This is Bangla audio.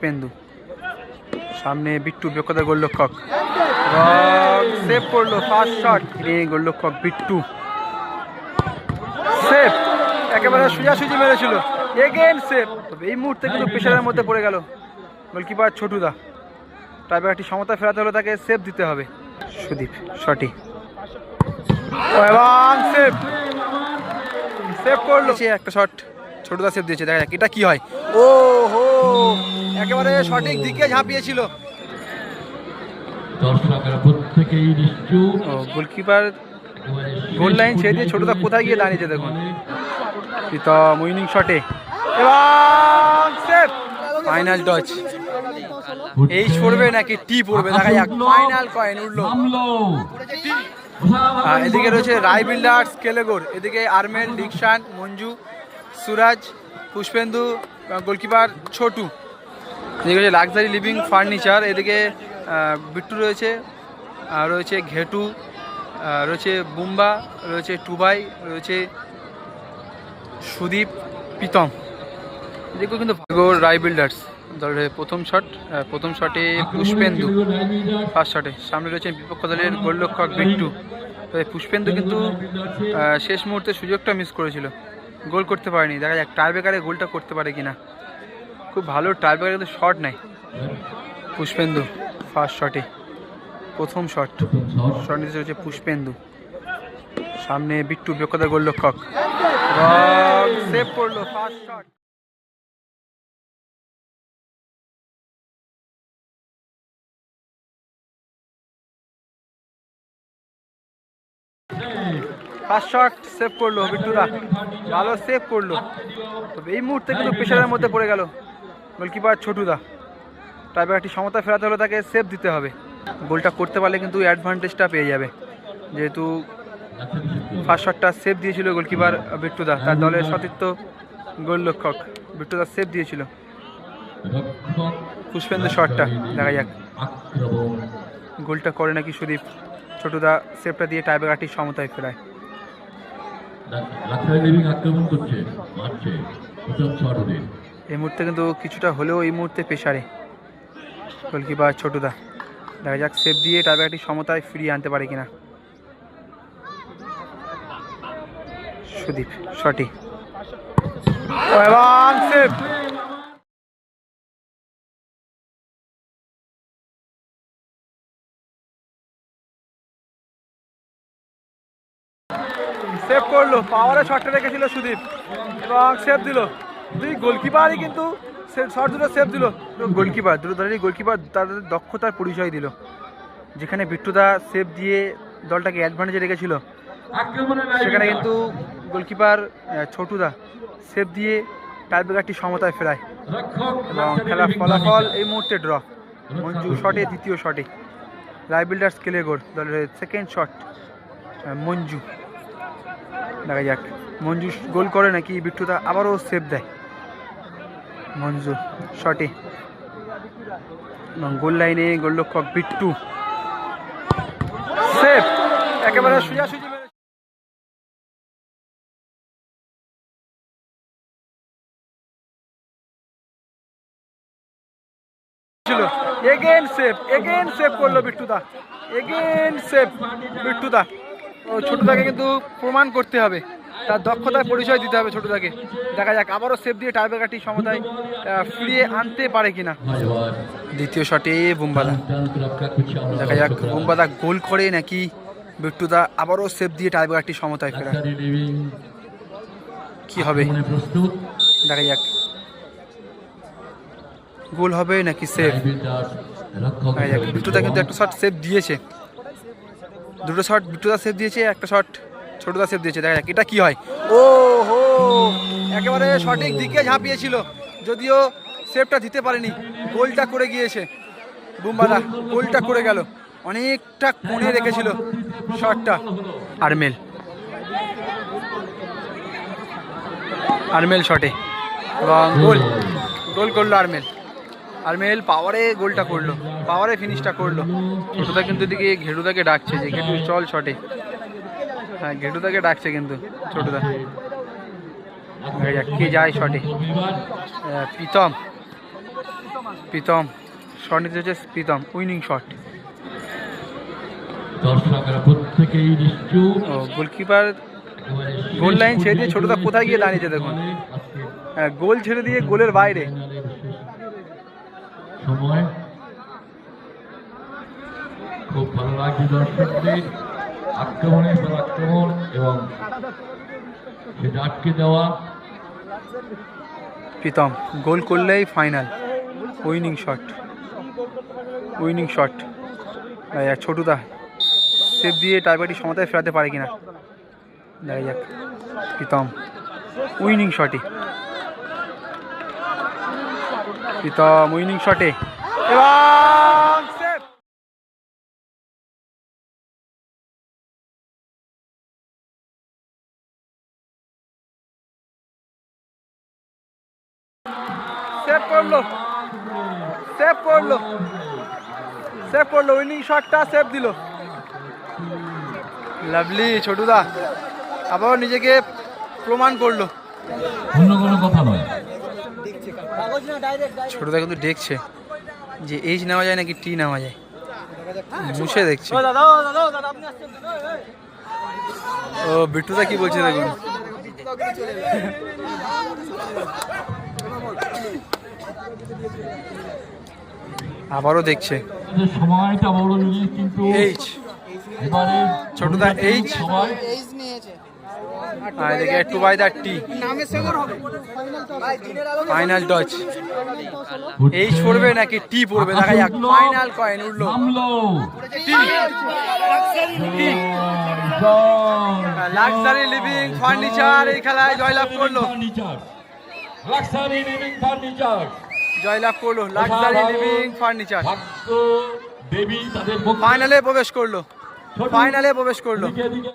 পুষ্পেন্দু, সামনে বিট্টু বিপক্ষতা গোলরক্ষক, সেভ করলো ফার্স্ট শট, গোলরক্ষক বিট্টু সেভ, একেবারে সোজাসুজি মেরেছিল, এগেন সেভ। তবে এই মুহূর্তে কিন্তু প্রেশারের মধ্যে পড়ে গেল গোলকিপার ছোটুদা। টাইব্রেকারটি সমতা ফেরাতে হলে তাকে সেভ দিতে হবে। সুদীপ সঠিক এবং সেভ, সেভ করলো একটা শট, ছোটদা সেভ দিয়েছে। দেখা যাক এটা কি হয়। ও হো, একেবারে সঠিক দিকে ঝাঁপিয়েছিল গোলকিপার। গোল লাইন ছেড়ে দিয়ে ছোটদা কোথায় গিয়ে দাঁড়িয়েছে দেখুন। প্রীতম উইনিং শটে এবং সেভ। ফাইনাল টচ, এইচ পড়বে নাকি টি পড়বে, দেখা যাক। ফাইনাল কয়েন উঠলো। এদিকে রয়েছে রায় বিল্ডার্স কেলেগোর, এদিকে আরমেল, ডিকশান, মঞ্জু, সুরাজ, পুষ্পেন্দু, গোলকিপার ছোটু। এদিকে রয়েছে লাক্সারি লিভিং ফার্নিচার, এদিকে বিট্টু রয়েছে, রয়েছে ঘেটু, রয়েছে বুম্বা, রয়েছে টুবাই, রয়েছে সুদীপ, প্রীতম। এদিকেও কিন্তু রায় বিল্ডার্স দলের প্রথম শটে পুষ্পেন্দু ফার্স্ট শটে, সামনে রয়েছে বিপক্ষ দলের গোলরক্ষক বিট্টু। তবে পুষ্পেন্দু কিন্তু শেষ মুহূর্তে সুযোগটা মিস করেছিল, গোল করতে পারেনি। দেখা যাক টাইব্রেকারে গোলটা করতে পারে কিনা। খুব ভালো টাইব্রেকারে কিন্তু শট নেয় পুষ্পেন্দু ফার্স্ট শটে, প্রথম শট নিতে হচ্ছে পুষ্পেন্দু, সামনে বিট্টু বিপক্ষ গোলরক্ষক, সেভ করলো first shot. First shot save করলো বিট্টুদা, ভালো সেভ করলো। তবে এই মুহূর্তে কিন্তু প্রেশারের মধ্যে পড়ে গেল গোলকিপার ছোটুদা। টাইব্রেকারটি সমতা ফেরাতে হলে তাকে সেভ দিতে হবে। গোলটা করতে পারলে কিন্তু অ্যাডভান্টেজটা পেয়ে যাবে, যেহেতু ফার্স্ট শটটা সেভ দিয়েছিল গোলকিপার বিট্টুদা, তার দলের সতীর্থ গোলরক্ষক বিট্টুদা সেভ দিয়েছিল। পুষ্পেন্দু শটটা, দেখা যাক গোলটা করে নাকি সুদীপ। ছোটুদা সেভটা দিয়ে টাইব্রেকারটি সমতায় ফেরায়। এই মুহূর্তে কিন্তু কিছুটা হলেও এই মুহূর্তে প্রেশারে গোলকিপার ছোটুদা। দেখা যাক সেভ দিয়ে টাইব্রেকারটি সমতায় ফিরিয়ে আনতে পারে কিনা। সুদীপ সঠিক এবং সেভ। সেভ করলো, পাওয়ারে শটটা রেখেছিল সুদীপ এবং সেভ দিল। দুই গোলকিপারই কিন্তু শট দুটো সেভ দিল। গোলকিপার দুটো দলেরই গোলকিপার তাদের দক্ষতার পরিচয় দিল। যেখানে বিট্টুদা সেভ দিয়ে দলটাকে অ্যাডভান্টেজে রেখেছিল, সেখানে কিন্তু গোলকিপার ছোটুদা সেভ দিয়ে টাইব্রেকারটি সমতায় ফেরায় এবং খেলার ফলাফল এই মুহূর্তে ড্র। মঞ্জু শটে, দ্বিতীয় শটে রায় বিল্ডার্স কেলেগোর দলের সেকেন্ড শট মঞ্জু। দেখা যাক মঞ্জু গোল করে নাকি বিট্টুদা আবারও সেভ দেয়। মঞ্জু শটে এবং গোল লাইনে গোলরক্ষক বিট্টু সেভ, একেবারে সোজাসুজি ছিল। এগেন সেভ করলো বিট্টুদা, এগেন সেভ বিট্টুদা। ছোটদাকে কিন্তু প্রমাণ করতে হবে, তার দক্ষতার পরিচয় দিতে হবে ছোটদাকে। দেখা যাক আবারও সেভ দিয়ে টাইব্রেকারটি সমতায় ফিরিয়ে আনতে পারে কিনা। দ্বিতীয় শটে বুম্বাদা, দেখা যাক বুম্বাদা গোল করে নাকি বিট্টুদা আবারও সেভ দিয়ে টাইব্রেকারটি সমতায় ফেরায়। কি হবে দেখা যাক, গোল হবে নাকি সেভ। দেখা যাক বিট্টুদা কিন্তু একটা শট সেভ দিয়েছে, দুটো শট বিট্টুদা সেভ দিয়েছে, একটা শট ছোটদা সেভ দিয়েছে। দেখা যাক এটা কি হয়। ও হো, একেবারে সঠিক দিকে ঝাঁপিয়েছিল, যদিও সেভটা দিতে পারেনি, গোলটা করে গিয়েছে বুম্বাদা, গোলটা করে গেল। অনেকটা কোণে রেখেছিল শটটা। আরমেল শটে এবং গোল করলো আরমেল পাওয়ারে গোলটা করলো, পাওয়ারে ফিনিশটা করলো। ছোটদা কিন্তু এদিকে ঘেটুদাকে ডাকছে যে ঘেটু চল শটে। হ্যাঁ ঘেটুদাকে ডাকছে কিন্তু ছোটদা। কে যায় শটে, প্রীতম প্রীতম শট নিতে হচ্ছে, প্রীতম উইনিং শট। দর্শকরা প্রত্যেকেই নিশ্চুপ। ও গোলকিপার গোল লাইন ছেড়ে দিয়ে ছোটদা কোথায় গিয়ে দাঁড়িয়েছে দেখুন, গোল ছেড়ে দিয়ে গোলের বাইরে। সময় খুব ভালো লাগছে দর্শকদের, আক্রমণের পর আক্রমণ এবং সেটা আটকে দেওয়া। প্রীতম গোল করলেই final, winning shot, winning shot. ছোটুদা সেভ দিয়ে টাইবারটি সমতায় ফেরাতে পারে কিনা, দেখা যাক। প্রীতম উইনিং শটে, প্রীতম উইনিং শটে এবং সেভ। সেভ করলো, সেভ করলো, সেভ করলো, উইনিং শটটা সেভ দিল। লাভলি ছোটুদা আবার নিজেকে প্রমাণ করলো। অন্য কোনো কথা নয়, ছোটদা কিন্তু দেখছে যে এইচ নেওয়া যায় নাকি টি নেওয়া যায়, মুছে দেখছে। ও বিট্টুদা কি বলছে দেখুন। আবারও দেখছে সময়টা বড় জিনিস, কিন্তু এইচ এবারে ছোটদা এইচ সবাই আর এদিকে to by the T, final touch. H পড়বে নাকি টি পড়বে দেখা যাক। ফাইনাল কয়েন উঠলো, নামলো টি। লাক্সারি লিভিং ফার্নিচার এই খেলায় জয়লাভ করলো, লাক্সারি লিভিং ফার্নিচার জয়লাভ করলো লাক্সারি লিভিং ফার্নিচার। ভাগ্য দেবী তাদের ফাইনালে প্রবেশ করলো, ফাইনালে প্রবেশ করলো।